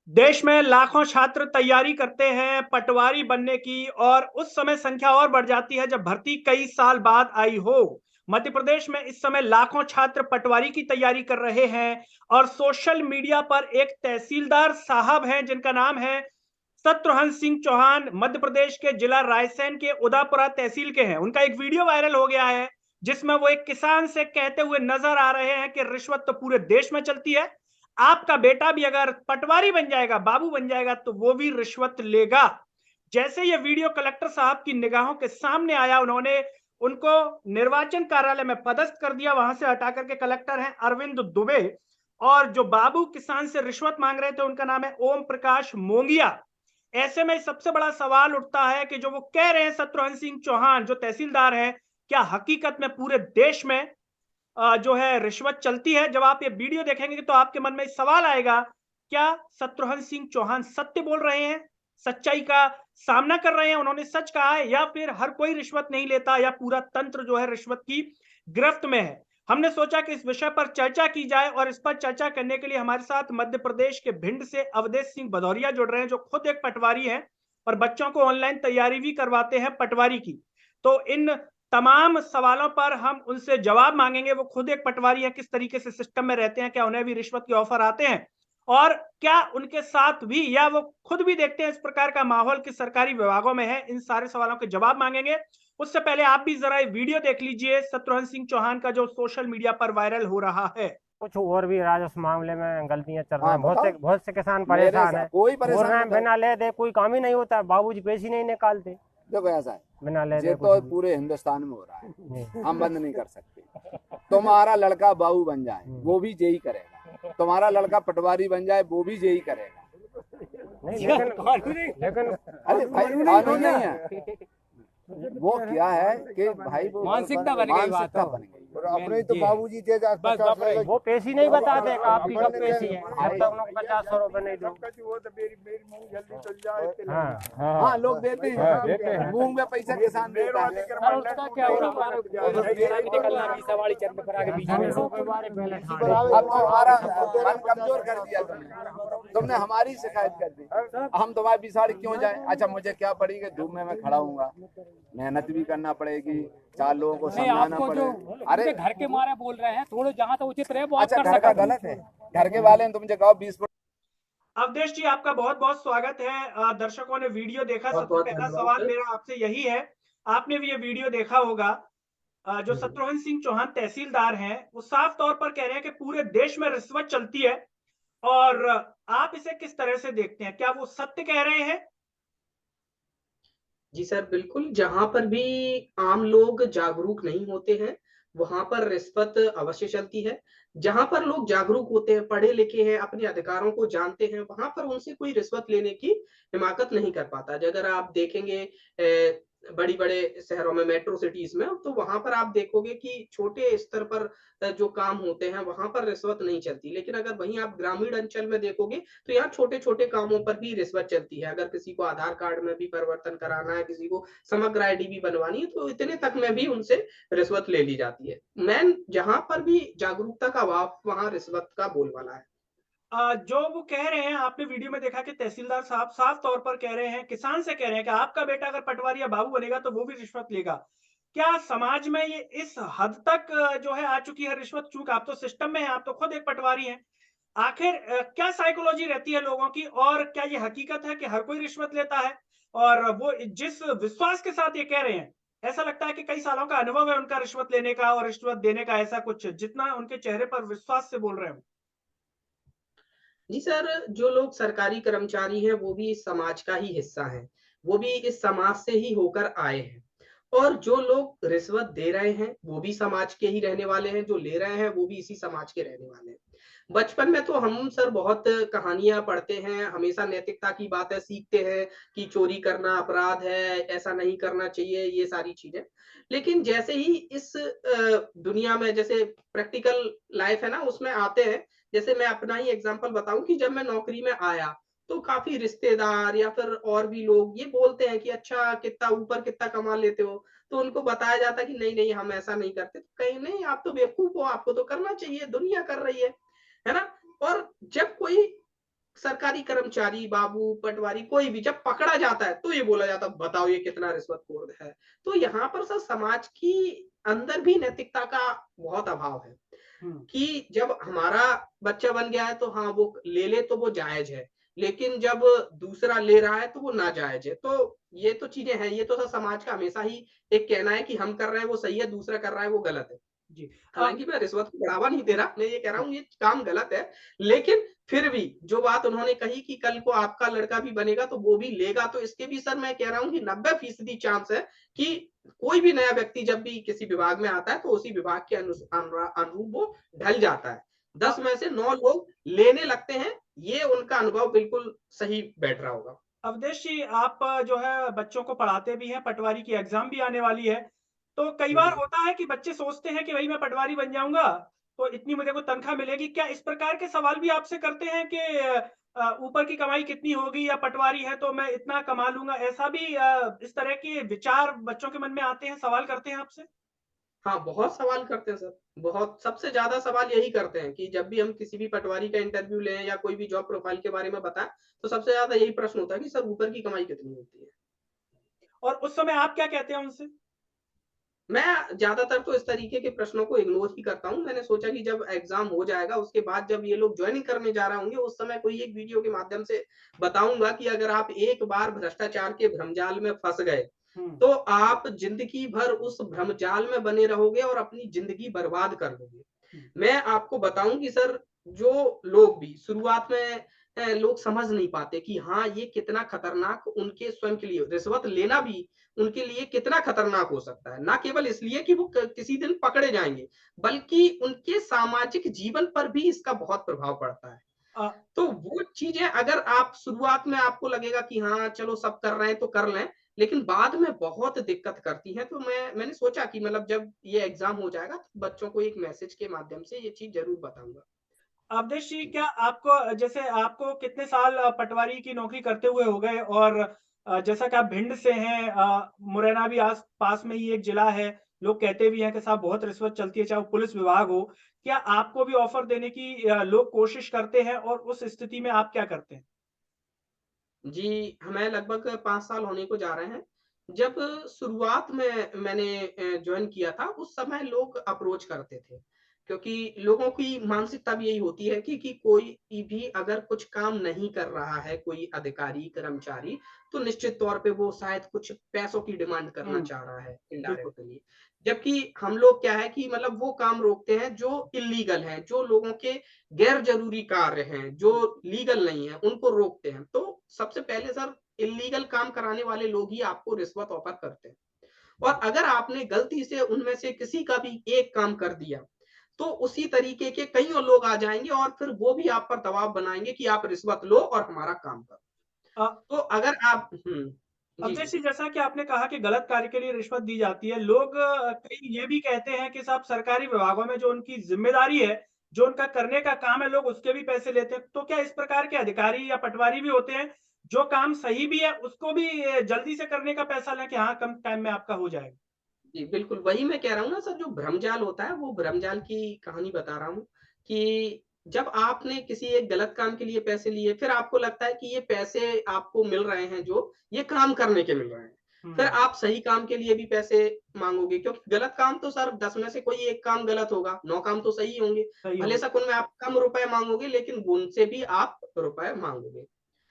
देश में लाखों छात्र तैयारी करते हैं पटवारी बनने की और उस समय संख्या और बढ़ जाती है जब भर्ती कई साल बाद आई हो। मध्य प्रदेश में इस समय लाखों छात्र पटवारी की तैयारी कर रहे हैं और सोशल मीडिया पर एक तहसीलदार साहब हैं जिनका नाम है शत्रुघ्न सिंह चौहान। मध्य प्रदेश के जिला रायसेन के उदापुरा तहसील के हैं। उनका एक वीडियो वायरल हो गया है जिसमें वो एक किसान से कहते हुए नजर आ रहे हैं कि रिश्वत तो पूरे देश में चलती है, आपका बेटा भी अगर पटवारी बन जाएगा, बाबू बन जाएगा, तो वो भी रिश्वत लेगा। जैसे ये वीडियो कलेक्टर साहब की निगाहों के सामने आया, उन्होंने उनको निर्वाचन कार्यालय में पदस्थ कर दिया, वहां से हटा करके कलेक्टर हैं अरविंद दुबे। और जो बाबू किसान से रिश्वत मांग रहे थे उनका नाम है ओम प्रकाश मोंगिया। ऐसे में सबसे बड़ा सवाल उठता है कि जो वो कह रहे हैं शत्रुघ्न सिंह चौहान जो तहसीलदार है, क्या हकीकत में पूरे देश में जो है रिश्वत चलती है? जब आप ये वीडियो देखेंगे तो आपके मन में सवाल आएगा, क्या शत्रुघ्न सिंह चौहान सत्य बोल रहे हैं, सच्चाई का सामना कर रहे हैं, उन्होंने सच कहा है, या फिर हर कोई रिश्वत नहीं लेता, या पूरा तंत्र जो है रिश्वत की गिरफ्त में है? हमने सोचा कि इस विषय पर चर्चा की जाए और इस पर चर्चा करने के लिए हमारे साथ मध्य प्रदेश के भिंड से अवधेश सिंह भदौरिया जुड़ रहे हैं, जो खुद एक पटवारी हैं और बच्चों को ऑनलाइन तैयारी भी करवाते हैं पटवारी की। तो इन तमाम सवालों पर हम उनसे जवाब मांगेंगे। वो खुद एक पटवारी है, किस तरीके से सिस्टम में रहते हैं, क्या उन्हें भी रिश्वत के ऑफर आते हैं, और क्या उनके साथ भी, या वो खुद भी देखते हैं इस प्रकार का माहौल किस सरकारी विभागों में है। इन सारे सवालों के जवाब मांगेंगे। उससे पहले आप भी जरा ये वीडियो देख लीजिए शत्रुघ्न सिंह चौहान का जो सोशल मीडिया पर वायरल हो रहा है। कुछ और भी राजस्व मामले में गलतियां चल रही हाँ हैं। बताओ। बहुत से किसान मेरे परेशान साथ हैं। कोई बोल परेशान रहे हैं बताओ। बिना ले दे कोई काम ही नहीं होता, बाबूजी पैसे ही नहीं निकालते। देखो ऐसा है, बिना ले ये दे कुछ तो भी पूरे हिंदुस्तान में हो रहा है, नहीं। हम बंद नहीं कर सकते। तुम्हारा लड़का बाबू बन जाए वो भी यही करेगा, तुम्हारा लड़का पटवारी बन जाए वो भी यही करेगा। नहीं, लेकिन अरे भाई कानून नहीं है, वो क्या है कि भाई वो मानसिकता बन गई, बात मानसिकता बन गई। और अपने ही तो बाबूजी थे 50 वो पैसे ही नहीं बताते कि आपकी कब पैसे है, जब तक उनको 50 रुपए नहीं दो। हाँ हाँ लोग देते हैं, मूंग में पैसा किसान देता है। उसका क्या हो रहा है, अब तुम्हारा मन कमजोर कर दिया तुमने हमारी शिकायत कर दी। हम तुम्हारे पिछाड़ी क्यों जाए? अच्छा मुझे क्या पड़ेगी, धूप में मैं खड़ा हूँगा, मेहनत भी करना पड़ेगी, 4 लोगों को नहीं समझाना आपको जो पड़ेगा। अरे घर के मारे बोल रहे हैं, थोड़े जहाँ तो उचित रहे वो आप अच्छा कर घर का सकते गलत है, घर के वाले ने तुमसे कहो 20 अवधेश जी, आपका बहुत बहुत स्वागत है। दर्शकों ने वीडियो देखा, सबसे पहला सवाल मेरा आपसे यही है, आपने भी ये वीडियो देखा होगा। जो शत्रुघ्न सिंह चौहान तहसीलदार हैं वो साफ तौर पर कह रहे हैं कि पूरे देश में रिश्वत चलती है, और आप इसे किस तरह से देखते हैं? क्या वो सत्य कह रहे हैं? जी सर, बिल्कुल। जहाँ पर भी आम लोग जागरूक नहीं होते हैं, वहाँ पर रिश्वत अवश्य चलती है। जहाँ पर लोग जागरूक होते हैं, पढ़े-लिखे हैं, अपने अधिकारों को जानते हैं, वहाँ पर उनसे कोई रिश्वत लेने की हिमाकत नहीं कर पाता। अगर आप देखेंगे बड़ी-बड़े शहरों में, मेट्रो सिटीज़ में, तो वहाँ पर आप देखोगे कि छोटे स्तर पर जो काम होते हैं, वहाँ पर रिश्वत नहीं चलती। लेकिन अगर वहीं आप ग्रामीण अंचल में देखोगे, तो यहाँ छोटे-छोटे कामों पर भी रिश्वत चलती है। अगर किसी को आधार कार्ड में भी परिवर्तन कराना है, किसी को समग्र आईडी भी बनवानी है, तो इतने तक में भी उनसे रिश्वत ले ली जाती है। मेन जहाँ पर भी जागरूकता का अभाव, वहाँ रिश्वत का बोलबाला है। जो वो कह रहे हैं, आपने वीडियो में देखा कि तहसीलदार साहब साफ तौर पर कह रहे हैं, किसान से कह रहे हैं कि आपका बेटा अगर पटवारी या बाबू बनेगा तो वो भी रिश्वत लेगा। क्या समाज में ये इस हद तक जो है आ चुकी है रिश्वत? चूंकि आप तो सिस्टम में हैं, आप तो खुद एक पटवारी हैं। आखिर क्या साइकोलॉजी रहती है लोगों की, और क्या ये हकीकत है कि हर कोई रिश्वत लेता है? और वो जिस विश्वास के साथ ये कह रहे हैं, ऐसा लगता है कि कई सालों का अनुभव है उनका रिश्वत लेने का और रिश्वत देने का, ऐसा कुछ जितना उनके चेहरे पर विश्वास से बोल रहे हो। जी सर, जो लोग सरकारी कर्मचारी हैं, वो भी इस समाज का ही हिस्सा हैं। वो भी इस समाज से ही होकर आए हैं। और जो लोग रिश्वत दे रहे हैं, वो भी समाज के ही रहने वाले हैं, जो ले रहे हैं, वो भी इसी समाज के रहने वाले हैं। बचपन में तो हम सर बहुत कहानियाँ पढ़ते हैं, हमेशा नैतिकता की बातें सीखते हैं कि चोरी करना अपराध है, ऐसा नहीं करना चाहिए, ये सारी चीज़ें। लेकिन जैसे ही इस दुनिया में जैसे प्रैक्टिकल लाइफ़ है ना, उसमें आते हैं, जैसे मैं अपना ही एग्ज़ाम्पल बताऊँ कि जब मैं नौकरी में आया, तो काफ़ी रिश्तेदार या फिर और भी लोग ये बोलते हैं कि अच्छा कितना ऊपर कितना कमा लेते हो? तो उनको बताया जाता है कि नहीं-नहीं हम ऐसा नहीं करते। तो कहीं नहीं आप तो बेवकूफ़ हो, आपको तो करना चाहिए, दुनिया कर रही है ना? और जब कोई सरकारी कर्मचारी, बाबू, पटवारी, कोई भी जब पकड़ा जाता है तो ये बोला जाता है बताओ ये कितना रिश्वतखोर है। तो यहाँ पर सर समाज की अंदर भी नैतिकता का बहुत अभाव है कि जब हमारा बच्चा बन गया है तो हाँ वो ले तो वो जायज है, लेकिन जब दूसरा ले रहा है तो वो नाजायज है। तो ये तो चीजें हैं, ये तो सर समाज का हमेशा ही एक कहना है कि हम कर रहे हैं वो सही है, दूसरा कर रहा है वो गलत है। जी। हालांकि मैं रिश्वत को बढ़ावा नहीं दे रहा, मैं ये कह रहा हूँ ये काम गलत है, लेकिन फिर भी जो बात उन्होंने कही कि कल को आपका लड़का भी बनेगा तो वो भी लेगा, तो इसके भी सर मैं कह रहा हूँ कि 90% चांस है कि कोई भी नया व्यक्ति जब भी किसी विभाग में आता है तो उसी विभाग के अनुरूप वो ढल जाता है। 10 में से 9 लोग लेने लगते हैं, ये उनका अनुभव बिल्कुल सही बैठ रहा होगा। अवधेश जी, आप जो है बच्चों को पढ़ाते भी हैं, पटवारी की एग्जाम भी आने वाली है, तो कई बार होता है कि बच्चे सोचते हैं कि भाई मैं पटवारी बन जाऊंगा तो इतनी मुझे को तनख्वाह मिलेगी। क्या इस प्रकार के सवाल भी आपसे करते हैं कि ऊपर की कमाई कितनी होगी, या पटवारी है तो मैं इतना कमा लूंगा? ऐसा भी इस तरह के विचार बच्चों के मन में आते हैं, सवाल करते हैं आपसे? हाँ, बहुत सवाल करते हैं सर, बहुत सबसे ज़्यादा सवाल यही करते हैं कि जब भी हम किसी भी पटवारी का इंटरव्यू लें या कोई भी जॉब प्रोफाइल के बारे में बताएं, तो सबसे ज़्यादा यही प्रश्न होता है कि सर ऊपर की कमाई कितनी होती है? और उस समय आप क्या कहते हैं उनसे? मैं ज़्यादातर तो इस तरीके के प्रश्नों को इग्नोर ही करता हूँ। मैंने सोचा कि जब एग्ज़ाम हो जाएगा, उसके बाद जब ये लोग जॉइनिंग करने जा रहे होंगे, उस समय कोई एक वीडियो के माध्यम से बताऊँगा कि अगर आप एक बार भ्रष्टाचार के भ्रमजाल में फँस गए, तो आप ज़िंदगी भर उस भ्रमजाल में बने रहोगे और अपनी ज़िंदगी बर्बाद कर लोगे। मैं आपको बताऊँ कि सर जो लोग भी शुरुआत में लोग समझ नहीं पाते कि हाँ, ये कितना खतरनाक उनके स्वयं के लिए रिश्वत लेना भी उनके लिए कितना खतरनाक हो सकता है। ना केवल इसलिए कि वो किसी दिन पकड़े जाएँगे, बल्कि उनके सामाजिक जीवन पर भी इसका बहुत प्रभाव पड़ता है। अ, तो वो चीज़ें अगर आप शुरुआत में आपको लगेगा कि हाँ, चलो सब कर रहे हैं तो कर लें, लेकिन बाद में बहुत दिक्कत करती हैं। तो मैंने सोचा कि मतलब जब ये एग्ज़ाम हो जाएगा तो बच्चों को एक मैसेज के माध्यम से ये चीज़ ज़रूर बताऊँगा। अवधेश जी, क्या आपको जैसे आपको कितने साल पटवारी की नौकरी करते हुए हो गए, और जैसा कि आप भिंड से हैं, मुरैना भी आस पास में ही एक जिला है, लोग कहते भी हैं कि साहब बहुत रिश्वत चलती है, चाहे वो पुलिस विभाग हो। क्या आपको भी ऑफर देने की लोग कोशिश करते हैं, और उस स्थिति में आप क्या करते हैं? जी, हमें लगभग 5 साल होने को जा रहे हैं। जब शुरुआत में मैंने जॉइन किया था, उस समय लोग अप्रोच करते थे, क्योंकि लोगों की मानसिकता भी यही होती है कि कोई भी अगर कुछ काम नहीं कर रहा है, कोई अधिकारी, कर्मचारी, तो निश्चित तौर पे वो शायद कुछ पैसों की डिमांड करना हुँ, चाह रहा है बिल्कुल। इनडायरेक्टली। जबकि हम लोग क्या है कि मतलब वो काम रोकते हैं जो इल्लीगल हैं, जो लोगों के गैर ज़रूरी कार्य हैं, जो लीगल नहीं है, उनको रोकते हैं। तो सबसे पहले सर इल्लीगल काम कराने वाले लोग ही आपको रिश्वत ऑफ़र करते हैं। और अगर आपने गलती से उनमें से किसी का भी एक काम कर दिया, तो उसी तरीके के कई और लोग आ जाएँगे और फिर वो भी आप पर दबाव बनाएँगे कि आप रिश्वत लो और हमारा काम करो। अ, तो अगर आप जी, अवधेश जी। जी, जैसा कि आपने कहा कि गलत कार्य के लिए रिश्वत दी जाती है, लोग कई ये भी कहते हैं कि साहब सरकारी विभागों में जो उनकी ज़िम्मेदारी है, जो उनका करने का काम है, लोग उसके भी पैसे लेते हैं। तो क्या इस प्रकार के अधिकारी या पटवारी भी होते हैं, जो काम सही भी है, उसको भी जल्दी से करने का पैसा लें कि हाँ, कम टाइम में आपका हो जाएगा? जी, बिल्कुल, वही मैं कह रहा हूँ ना सर जो भ्रमजाल होता है, वो भ्रमजाल की कहानी बता रहा हूँ कि जब आपने किसी एक गलत काम के लिए पैसे लिए, फिर आपको लगता है कि ये पैसे आपको मिल रहे हैं जो, ये काम करने के मिल रहे हैं। फिर हुँ, आप सही काम के लिए भी पैसे माँगोगे क्योंकि गलत काम तो सर 10 में से कोई 1 काम गलत होगा, 9 काम तो सही होंगे। सही भले होंगे। सक उनमें आप कम रुपए माँगोगे लेकिन उनसे भी आप रुपए माँगोगे।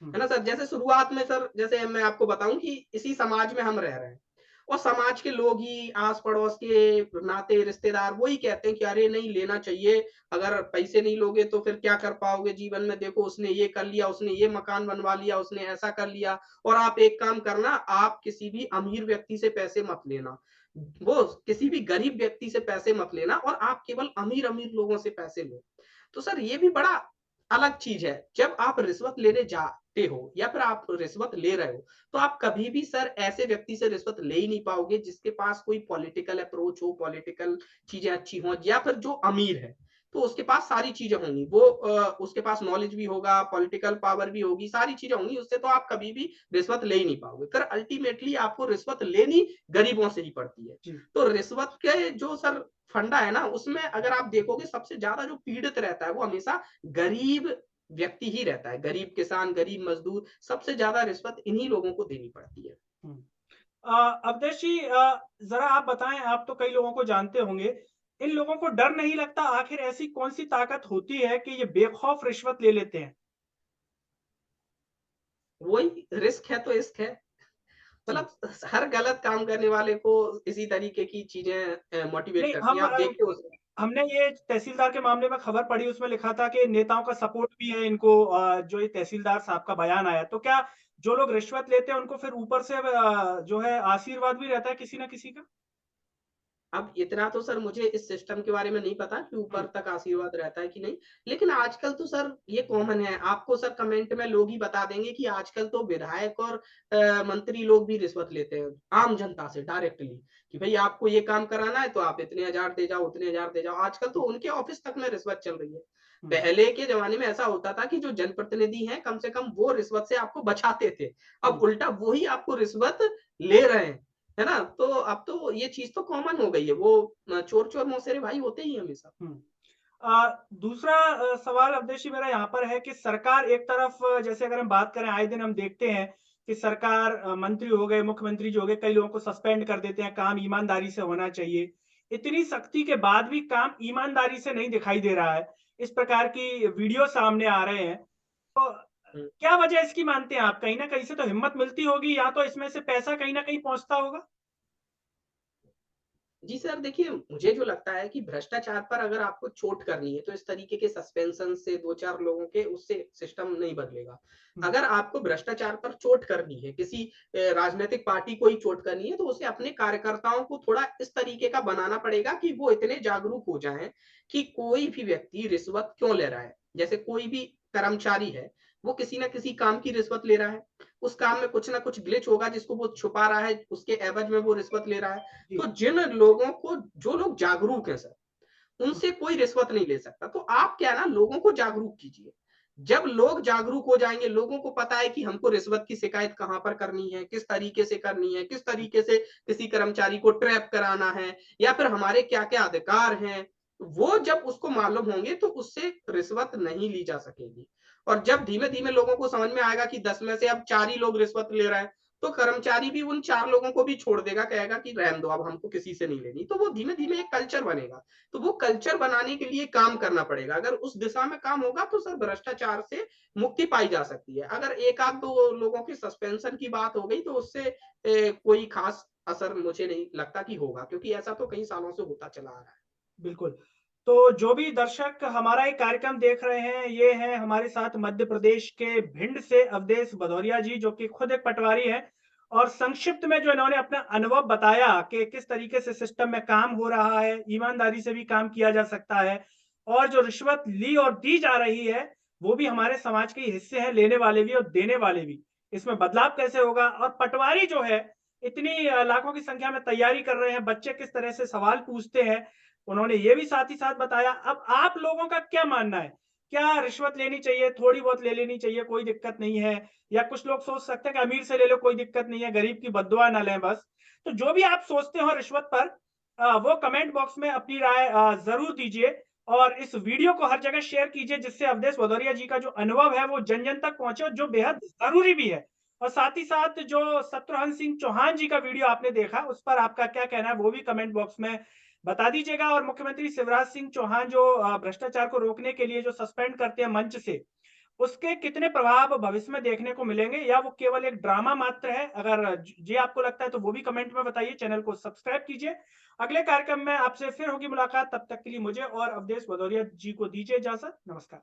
हुँ, है ना सर? जैसे शुरुआत में सर जैसे मैं आपको बताऊँ कि इसी समाज में हम रह रहे हैं। और समाज के लोग ही आस-पड़ोस के नाते रिश्तेदार वो ही कहते हैं कि अरे नहीं लेना चाहिए, अगर पैसे नहीं लोगे तो फिर क्या कर पाओगे जीवन में, देखो उसने ये कर लिया, उसने ये मकान बनवा लिया, उसने ऐसा कर लिया और आप एक काम करना, आप किसी भी अमीर व्यक्ति से पैसे मत लेना। वो किसी भी गरीब व्यक्ति से पैसे मत लेना और आप केवल अमीर-अमीर लोगों से पैसे लो। तो सर ये भी बड़ा अलग चीज़ है। जब आप रिश्वत लेने जाते हो या फिर आप रिश्वत ले रहे हो, तो आप कभी भी सर ऐसे व्यक्ति से रिश्वत ले ही नहीं पाओगे जिसके पास कोई पॉलिटिकल अप्रोच हो, पॉलिटिकल चीज़ें अच्छी हों या फिर जो अमीर है। तो उसके पास सारी चीज़ें होंगी। वो उसके पास नॉलेज भी होगा, पॉलिटिकल पावर भी होगी, सारी चीज़ें होंगी। उससे तो आप कभी भी रिश्वत ले ही नहीं पाओगे। फिर अल्टीमेटली आपको रिश्वत लेनी गरीबों से ही पड़ती है। जी। तो रिश्वत के जो सर फंडा है ना, उसमें अगर आप देखोगे सबसे ज़्यादा जो पीड़ित रहता है, वो हमेशा गरीब व्यक्ति ही रहता है। गरीब किसान, गरीब मजदूर, सबसे ज्यादा रिश्वत इन्हीं लोगों को देनी पड़ती है। अवधेश जी, जरा आप बताएं, आप तो कई लोगों को जानते होंगे, इन लोगों को डर नहीं लगता? आखिर ऐसी कौन सी ताकत होती है कि ये बेखौफ रिश्वत ले लेते हैं? वही रिस्क है तो इश्क है। मतलब हर गलत काम करने वाले को इसी तरीके की चीजें मोटिवेट नहीं, करती हैं। आप देखिए हमने ये तहसीलदार के मामले में खबर पढ़ी, उसमें लिखा था कि नेताओं का सपोर्ट भी है इनको, जो ये तहसीलदार साहब का बयान आया, तो क्या जो लोग रिश्वत लेते हैं उनको फिर ऊपर से जो है आशीर्वाद भी रहता है किसी ना किसी का? अब इतना तो सर मुझे इस सिस्टम के बारे में नहीं पता कि ऊपर तक आशीर्वाद रहता है कि नहीं, लेकिन आजकल तो सर ये कॉमन है। आपको सर कमेंट में लोग ही बता देंगे कि आजकल तो विधायक और मंत्री लोग भी रिश्वत लेते हैं आम जनता से डायरेक्टली, कि भाई आपको ये काम कराना है तो आप इतने हजार दे जाओ, उतने हजार दे जाओ। आजकल तो उनके ऑफिस तक में रिश्वत चल रही है। पहले के जमाने में ऐसा होता था कि जो जनप्रतिनिधि हैं कम से कम वो रिश्वत से आपको बचाते थे, अब उल्टा वही आपको रिश्वत ले रहे हैं, है ना? तो अब तो ये चीज तो कॉमन हो गई है। वो चोर चोर मौसेरे भाई होते ही हमेशा। दूसरा सवाल अवधेश जी मेरा यहाँ पर है कि सरकार एक तरफ, जैसे अगर हम बात करें, आए दिन हम देखते हैं कि सरकार, मंत्री हो गए, मुख्यमंत्री जो हो गए, कई लोगों को सस्पेंड कर देते हैं, काम ईमानदारी से होना चाहिए। इतनी सख्ती के बाद भी काम ईमानदारी से नहीं दिखाई दे रहा है, इस प्रकार की वीडियो सामने आ रहे हैं। तो क्या वजह इसकी मानते हैं आप? कहीं ना कहीं से तो हिम्मत मिलती होगी, या तो इसमें से पैसा कहीं ना कहीं पहुंचता होगा? जी सर, देखिए मुझे जो लगता है कि भ्रष्टाचार पर अगर आपको चोट करनी है तो इस तरीके के सस्पेंशन से 2-4 लोगों के उससे सिस्टम नहीं बदलेगा। अगर आपको भ्रष्टाचार पर चोट करनी है, किसी राजनीतिक पार्टी को ही चोट करनी है, तो उसे अपने कार्यकर्ताओं को थोड़ा इस तरीके का बनाना पड़ेगा कि वो इतने जागरूक हो जाएं कि कोई भी व्यक्ति रिश्वत क्यों ले रहा है। जैसे कोई भी कर्मचारी है, वो किसी ना किसी काम की रिश्वत ले रहा है, उस काम में कुछ ना कुछ ग्लिच होगा जिसको वो छुपा रहा है, उसके एवज में वो रिश्वत ले रहा है। तो जिन लोगों को, जो लोग जागरूक हैं सर, उनसे कोई रिश्वत नहीं ले सकता। तो आप क्या है ना, लोगों को जागरूक कीजिए। जब लोग जागरूक हो जाएंगे, लोगों को पता है कि हमको रिश्वत की शिकायत कहां पर करनी है, किस तरीके से करनी है, किस तरीके से किसी कर्मचारी को ट्रैप कराना है, या फिर हमारे क्या क्या अधिकार हैं, वो जब उसको मालूम होंगे तो उससे रिश्वत नहीं ली जा सकेगी। और जब धीमे धीमे लोगों को समझ में आएगा कि 10 में से अब 4 ही लोग रिश्वत ले रहे हैं, तो कर्मचारी भी उन 4 लोगों को भी छोड़ देगा, कहेगा कि रहने दो, अब हमको किसी से नहीं लेनी। तो वो धीमे धीमे एक कल्चर बनेगा। तो वो कल्चर बनाने के लिए काम करना पड़ेगा। अगर उस दिशा में काम होगा तो सर भ्रष्टाचार से मुक्ति पाई जा सकती है। अगर एक आध दो लोगों की सस्पेंशन की बात हो गई तो उससे कोई खास असर मुझे नहीं लगता कि होगा, क्योंकि ऐसा तो कई सालों से होता चला आ रहा है। बिल्कुल। तो जो भी दर्शक हमारा ये कार्यक्रम देख रहे हैं, ये हैं हमारे साथ मध्य प्रदेश के भिंड से अवधेश भदौरिया जी, जो कि खुद एक पटवारी हैं, और संक्षिप्त में जो इन्होंने अपना अनुभव बताया कि किस तरीके से सिस्टम में काम हो रहा है, ईमानदारी से भी काम किया जा सकता है, और जो रिश्वत ली और दी जा रही है, वो भी हमारे समाज के हिस्से हैं, लेने वाले भी और देने वाले भी। इसमें बदलाव कैसे होगा, और पटवारी जो है इतनी लाखों की संख्या में तैयारी कर रहे हैं, बच्चे किस तरह से सवाल पूछते हैं, उन्होंने ये भी साथ ही साथ बताया। अब आप लोगों का क्या मानना है? क्या रिश्वत लेनी चाहिए? थोड़ी बहुत ले लेनी चाहिए, कोई दिक्कत नहीं है? या कुछ लोग सोच सकते हैं कि अमीर से ले लो, कोई दिक्कत नहीं है, गरीब की बद्दुआ ना लें बस। तो जो भी आप सोचते हो रिश्वत पर, वो कमेंट बॉक्स में अपनी राय जरूर दीजिए, और इस वीडियो को हर जगह शेयर कीजिए, जिससे अवधेश भदौरिया जी का जो अनुभव है वो जन जन तक पहुंचे, और जो बेहद जरूरी भी है। और साथ ही साथ जो शत्रुघ्न सिंह चौहान जी का वीडियो आपने देखा, उस पर आपका क्या कहना है, वो भी कमेंट बॉक्स में बता दीजिएगा। और मुख्यमंत्री शिवराज सिंह चौहान जो भ्रष्टाचार को रोकने के लिए जो सस्पेंड करते हैं मंच से, उसके कितने प्रभाव भविष्य में देखने को मिलेंगे, या वो केवल एक ड्रामा मात्र है? अगर ये आपको लगता है तो वो भी कमेंट में बताइए। चैनल को सब्सक्राइब कीजिए। अगले कार्यक्रम में आपसे फिर होगी मुलाकात, तब तक के लिए मुझे और अवधेश भदौरिया जी को दीजिए इजाजत। नमस्कार।